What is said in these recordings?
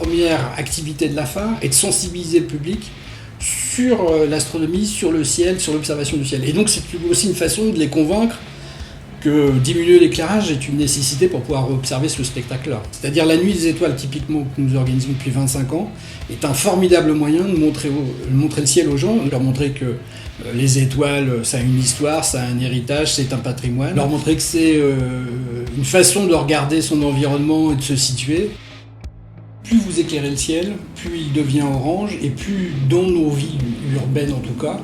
première activité de la phare est de sensibiliser le public sur l'astronomie, sur le ciel, sur l'observation du ciel. Et donc c'est aussi une façon de les convaincre que diminuer l'éclairage est une nécessité pour pouvoir observer ce spectacle-là. C'est-à-dire la nuit des étoiles, typiquement, que nous organisons depuis 25 ans, est un formidable moyen de montrer le ciel aux gens, de leur montrer que les étoiles, ça a une histoire, ça a un héritage, c'est un patrimoine, leur montrer que c'est une façon de regarder son environnement et de se situer. Plus vous éclairez le ciel, plus il devient orange, et plus dans nos vies urbaines en tout cas,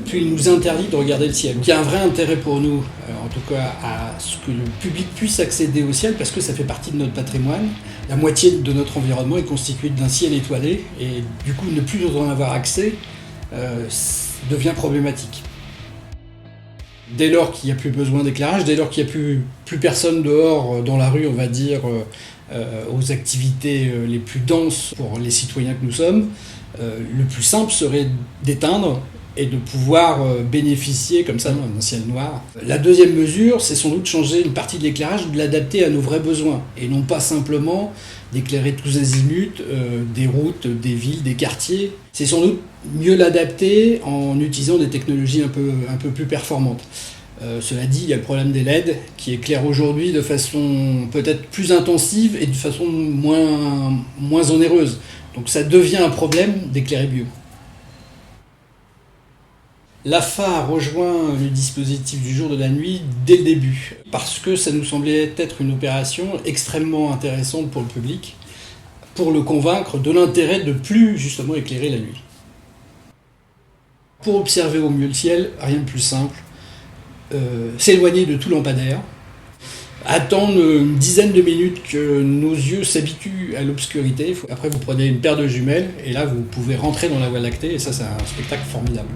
plus il nous interdit de regarder le ciel. Donc, il y a un vrai intérêt pour nous, en tout cas, à ce que le public puisse accéder au ciel, parce que ça fait partie de notre patrimoine. La moitié de notre environnement est constituée d'un ciel étoilé, et du coup, ne plus en avoir accès devient problématique. Dès lors qu'il n'y a plus besoin d'éclairage, dès lors qu'il n'y a plus personne dehors dans la rue, on va dire, aux activités les plus denses pour les citoyens que nous sommes, le plus simple serait d'éteindre et de pouvoir bénéficier comme ça d'un ciel noir. La deuxième mesure, c'est sans doute changer une partie de l'éclairage, de l'adapter à nos vrais besoins, et non pas simplement d'éclairer tous azimuts des routes, des villes, des quartiers. C'est sans doute mieux l'adapter en utilisant des technologies un peu plus performantes. Cela dit, il y a le problème des LED qui éclairent aujourd'hui de façon peut-être plus intensive et de façon moins onéreuse. Donc ça devient un problème d'éclairer mieux. La phare rejoint le dispositif du jour de la nuit dès le début, parce que ça nous semblait être une opération extrêmement intéressante pour le public, pour le convaincre de l'intérêt de plus justement éclairer la nuit. Pour observer au mieux le ciel, rien de plus simple, s'éloigner de tout lampadaire, attendre une dizaine de minutes que nos yeux s'habituent à l'obscurité. Après, vous prenez une paire de jumelles et là, vous pouvez rentrer dans la Voie lactée et ça, c'est un spectacle formidable.